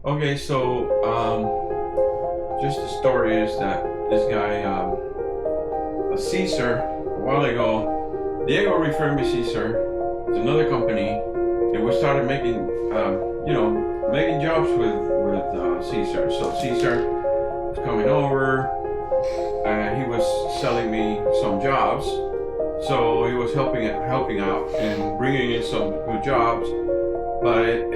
Okay, so just the story is that this guy, Caesar, a while ago, Diego referred me Caesar to another company, and we started making, making jobs with Caesar. So Caesar was coming over, and he was selling me some jobs. So he was helping out and bringing in some good jobs. But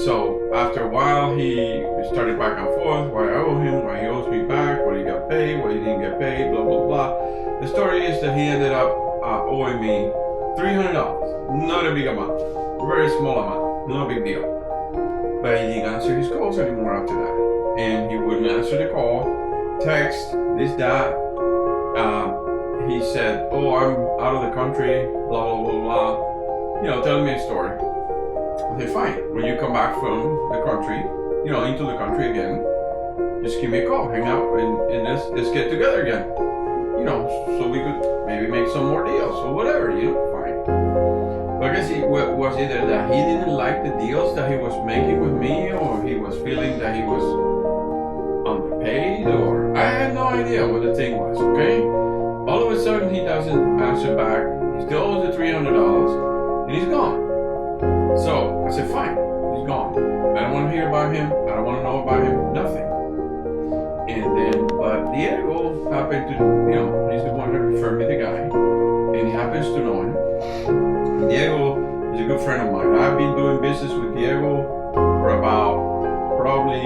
so after a while, he started back and forth. Why I owe him, why he owes me back, what he got paid, what he didn't get paid, blah blah blah. The story is that he ended up owing me $300. Not a big amount, very small amount, no big deal. But he didn't answer his calls anymore after that, and he wouldn't answer the call, text, this that. He said, "Oh, I'm out of the country, blah blah blah blah." Telling me a story. I said, fine. When you come back from the country, into the country again, just give me a call, hang out, and let's get together again. So we could maybe make some more deals or whatever. Fine. But I guess it was either that he didn't like the deals that he was making with me, or he was feeling that he was underpaid, or I had no idea what the thing was. Okay. All of a sudden, he doesn't answer back. He still owes the $300, and he's gone. So I said, fine, he's gone. I don't want to hear about him. I don't want to know about him. Nothing. But Diego happened to, he's the one that referred me the guy, and he happens to know him. And Diego is a good friend of mine. I've been doing business with Diego for about probably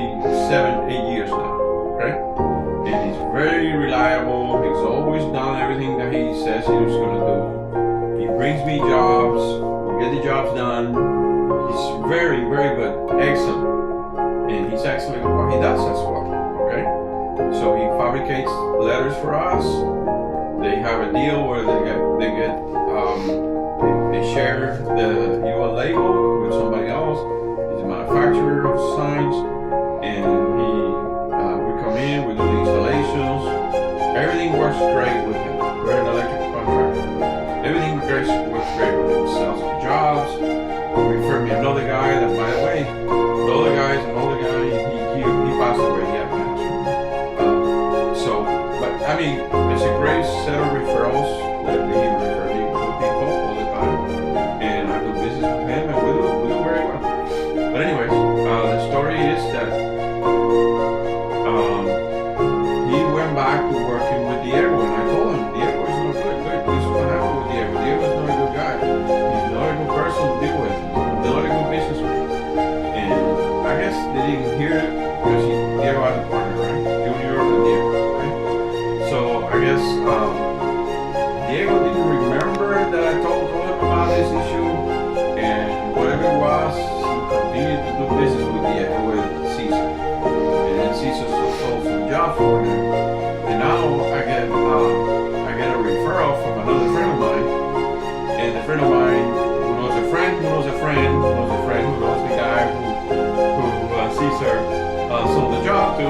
7-8 years now. Okay, and he's very reliable. He's always done everything that he says he was going to do. He brings me jobs. We get the jobs done. He's very, very good, excellent, and he's excellent at what he does as well. Okay, so he fabricates letters for us. They have a deal where they share the UL label with somebody else. He's a manufacturer of signs, and we come in, we do the installations. Everything works great with him. We're an electrical contractor. Everything works great with him. Sells jobs. Referred me another guy that, by the way, the other guy is an older guy. He passed away. He had cancer. But I mean, it's a great set of referrals that he referred me to people all the time, and I do business with him, and we do very well. But anyways, the story is that he went back to working with Diego, and I told him Diego is not good. This is what happened with Diego. Diego is not a good guy. He's not a good person to deal with. Not a good businessman. And I guess they didn't hear it because Diego had a partner, right? Junior and Diego, right? So I guess Diego didn't remember that I told him about this issue, and whatever it was, he continued to do business with Caesar. And then Caesar sold some jobs for him. And now I get a referral from another friend of mine, and the friend of mine who knows a friend who knows a friend who knows a friend who knows the guy who Caesar sold the job to,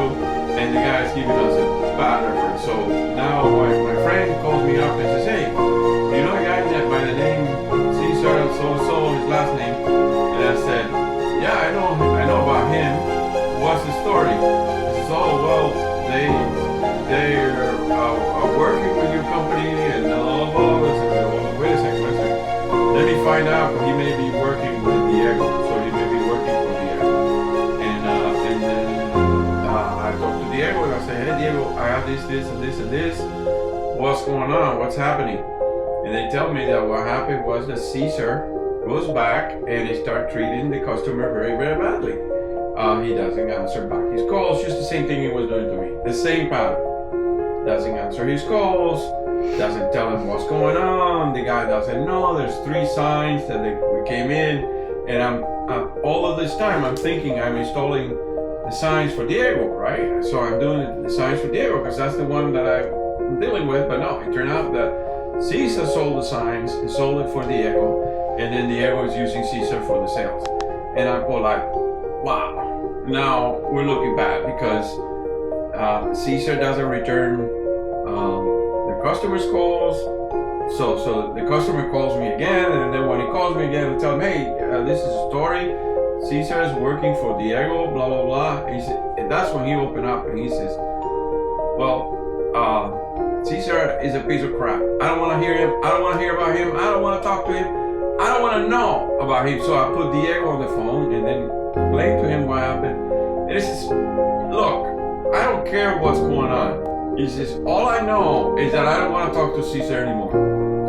and the guy is giving us a bad reference. So now my friend calls me up and says, hey, do you know a guy that by the name Caesar so his last name? And I said, yeah, I know about him. What's the story? He says, oh well, they're working with your company and blah blah blah. I said, well, wait a second. Let me find out. He may be working with Diego, so he may be working for Diego. And then I talked to Diego and I said, hey Diego, I have this and this. What's going on? What's happening? And they tell me that what happened was that Caesar goes back and he starts treating the customer very, very badly. He doesn't answer back his calls, just the same thing he was doing to me. The same pattern. Doesn't answer his calls, doesn't tell him what's going on. The guy doesn't know. There's 3 signs that we came in, and I'm all of this time I'm thinking I'm installing the signs for Diego, right? So I'm doing the signs for Diego because that's the one that I'm dealing with. But no, it turned out that Caesar sold the signs and sold it for Diego, and then Diego is using Caesar for the sales. And I'm like, wow. Now we're looking bad because Caesar doesn't return the customer's calls. So the customer calls me again, and then when he calls me again, I tell him, hey, this is a story. Cesar is working for Diego, blah blah blah. And that's when he opened up and he says, well, Cesar is a piece of crap. I don't want to hear him. I don't want to hear about him. I don't want to talk to him. I don't want to know about him. So I put Diego on the phone and then explained to him what happened. And he says, look, I don't care what's going on. He says, all I know is that I don't want to talk to Cesar anymore.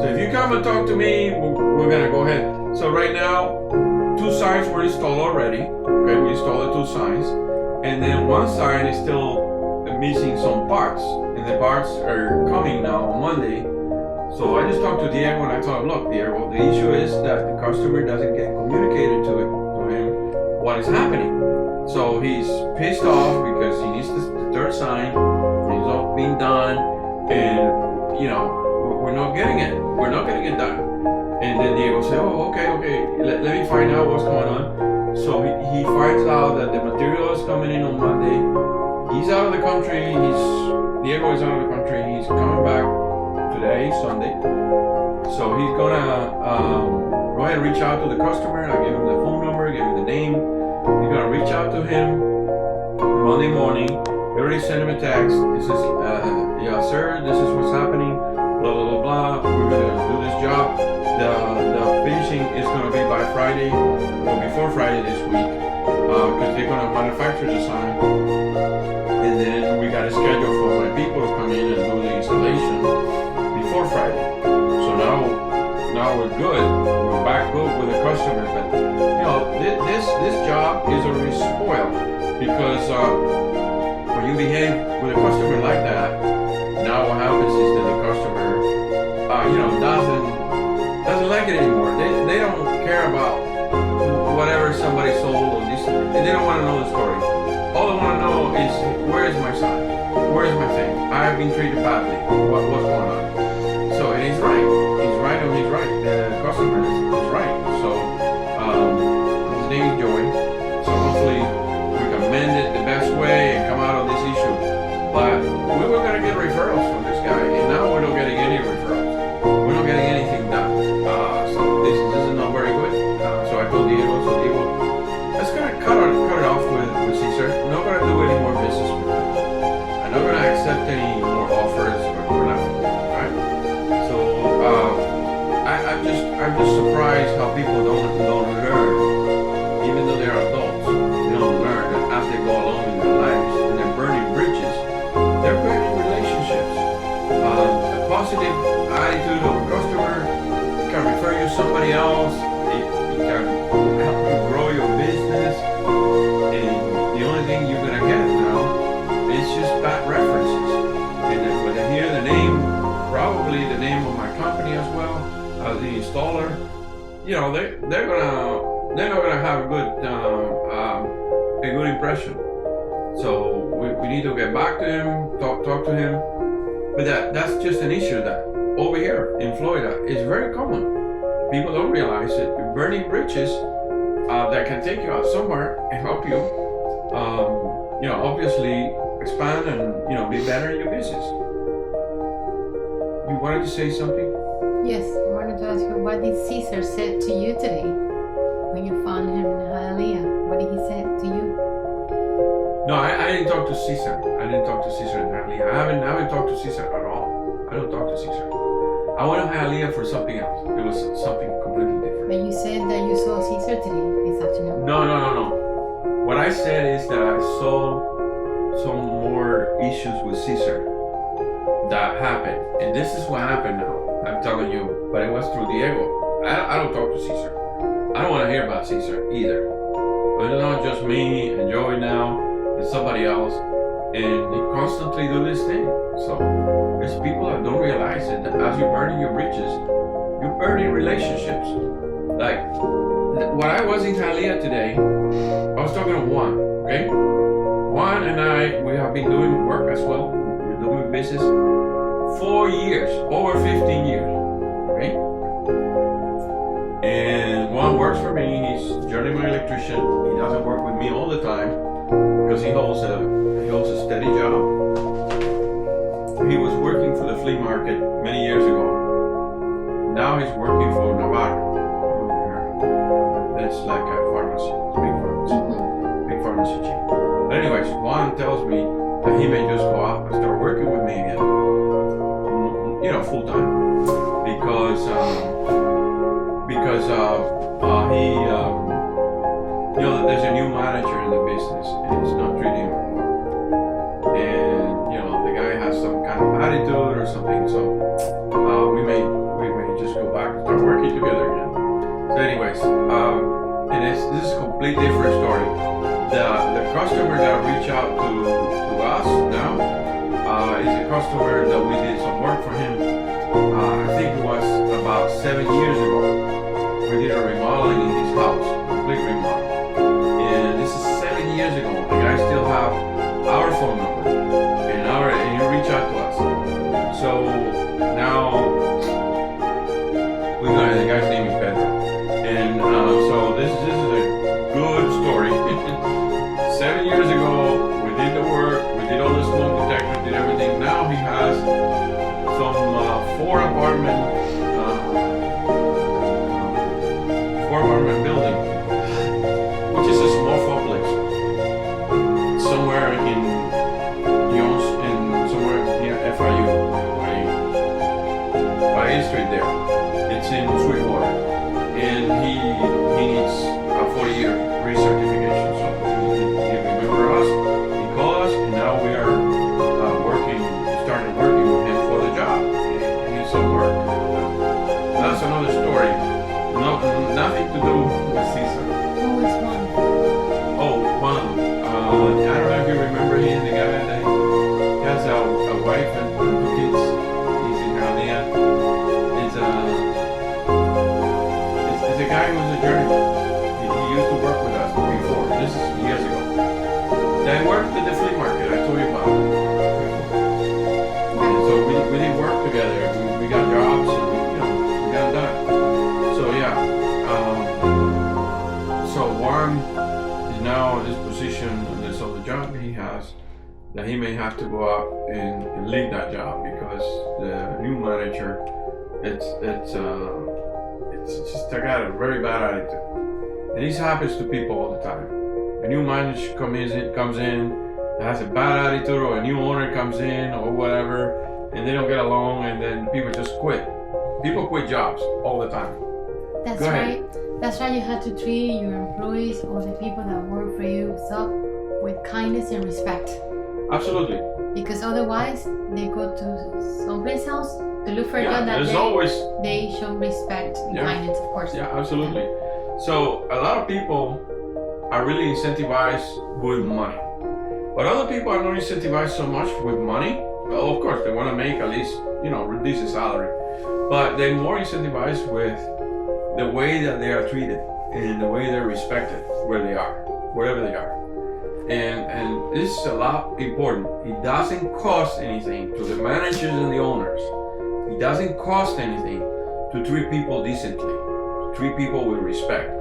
So if you come and talk to me, we're going to go ahead. So right now, 2 signs were installed already. Okay, we installed the 2 signs. And then 1 sign is still missing some parts. And the parts are coming now on Monday. So I just talked to Diego and I told him, look, Diego, the issue is that the customer doesn't get communicated to him what is happening. So he's pissed off because he needs the 3rd sign. Things all being done, and we're not getting it. We're not getting it done. And then Diego said, oh, okay. Let me find out what's going on. So he finds out that the material is coming in on Monday. He's out of the country. Diego is out of the country. He's coming back today, Sunday. So he's gonna go ahead and reach out to the customer. I gave him the phone number, gave him the name. He's gonna reach out to him Monday morning. We already sent him a text. He says, yeah, sir, this is what's happening. Blah blah blah blah. We're gonna do this job. The finishing is gonna be by Friday or before Friday this week, because they're gonna manufacture the sign. And then we got a schedule for my people to come in and do the installation before Friday. So now we're good. We're back good with the customer. But this job is already spoiled because when you behave with a customer like that, now what happens is that the customer doesn't like it anymore. They don't care about whatever somebody sold or this. They don't want to know the story. All they want to know is, where is my son? Where is my thing? I have been treated badly. What's going on? So, and he's right. He's right and he's right. The customer is right. So, his name is Joey. So hopefully we can mend it the best way and come out of this issue. But we were going to get referrals from this guy, and now we're not getting any referrals. We're not getting anything done. So this is not very good. So I told Diego, let's gonna cut it off with Cesar. I'm not gonna do any more business with him. I'm not gonna accept any more offers or nothing. Right? So I'm just surprised how people don't learn, even though they're adults. They don't learn that as they go along in their lives and they're burning bridges. They're burning relationships. A positive attitude of a customer can refer you to somebody else. It can help you grow your business, and the only thing you're gonna get now is just bad references. And then when they hear the name, probably the name of my company as well, as the installer, they're not gonna have a good impression. So we need to get back to him, talk to him. But that's just an issue that over here in Florida is very common. People don't realize it. You're burning bridges that can take you out somewhere and help you, obviously expand and, be better in your business. You wanted to say something? Yes, I wanted to ask you, what did Cesar say to you today when you found him in Hialeah? What did he say to you? No, I didn't talk to Cesar. I didn't talk to Cesar in Hialeah. I haven't talked to Cesar at all. I don't talk to Cesar. I went to Hialeah for something else. It was something completely different. But you said that you saw Cesar today, this afternoon. No. What I said is that I saw some more issues with Cesar that happened. And this is what happened now. I'm telling you. But it was through Diego. I don't talk to Cesar. I don't want to hear about Cesar either. But it's not just me and Joey now and somebody else. And they constantly do this thing. So there's people that don't realize it, that as you're burning your bridges, you're burning relationships. Like when I was in Hialeah today, I was talking to Juan, okay? Juan and I, we have been doing work as well. We're doing business 4 years, over 15 years, okay? And Juan works for me. He's a journeyman electrician. He doesn't work with me all the time because he holds a steady job. He was working for the flea market many years Now he's working for Navarro. That's like a pharmacy, big pharmacy. messaging. But anyways, Juan tells me that he may just go out and start working with me again, full time, because he, there's a new manager in the business and he's not treating him well. And the guy has some kind of attitude or something, so we may just go back and start working together again. So anyways, and this is a completely different story. The customer that reached out to us now is a customer that we did some work for him. I think it was about 7 years ago. We did a remodeling in his house, complete remodel. And this is 7 years ago. The guy still have our phone number and he reached out to us. So now the guy's name is Pedro. And so this is a good story. 7 years ago, we did the work, we did all the smoke detectors, did everything. Now he has some 4 apartment building, which is a small complex somewhere in somewhere near FIU, by A Street there. It's in Sweetwater, and he needs a 40-year recertification. So he remember us, he called us, and now we are started working with him for the job. He needs some work. That's another story. Nothing to do with Cesar. Who is Juan? Oh, Juan. I don't know if you remember him, the guy that he has a wife and 2 kids. He's in Hialeah. It's a guy who's a journeyman. He used to work with us before. This is years ago. They worked at the flea market. I told you about it before. And so we did work together. We got jobs and we got done. So yeah. So Juan is now in this position, and so the job he has, that he may have to go out and leave that job because the new manager, it's just got a very bad attitude, and this happens to people all the time. A new manager comes in that has a bad attitude, or a new owner comes in or whatever, and they don't get along, and then people just quit. People quit jobs all the time. That's Go ahead. right. That's right. You have to treat your employees or the people that work for you with kindness and respect. Absolutely. Because otherwise, they go to someplace else to look for a job that they show respect and kindness, of course. Yeah, absolutely. So a lot of people are really incentivized with money, but other people are not incentivized so much with money. Well, of course, they want to make at least reduce the salary, but they're more incentivized with the way that they are treated and the way they're respected wherever they are. And this is a lot important. It doesn't cost anything to the managers and the owners. It doesn't cost anything to treat people decently, to treat people with respect.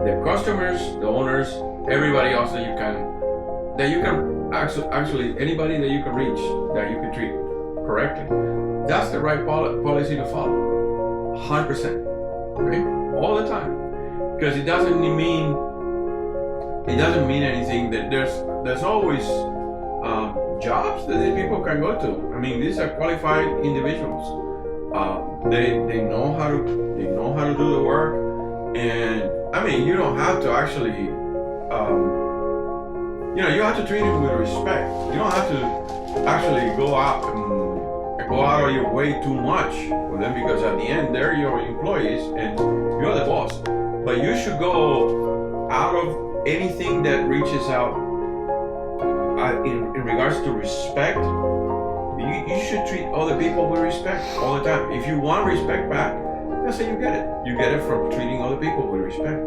The customers, the owners, everybody else that you can actually anybody that you can reach, that you can treat correctly. That's the right policy to follow. 100%. Okay? All the time. Because it doesn't mean anything. That there's always jobs that these people can go to. I mean, these are qualified individuals. They know how to do the work, and I mean, you don't have to actually you have to treat them with respect. You don't have to actually go out of your way too much for them, because at the end they're your employees and you're the boss. But you should go out of anything that reaches out in regards to respect. You should treat other people with respect all the time. If you want respect back, that's how you get it. You get it from treating other people with respect.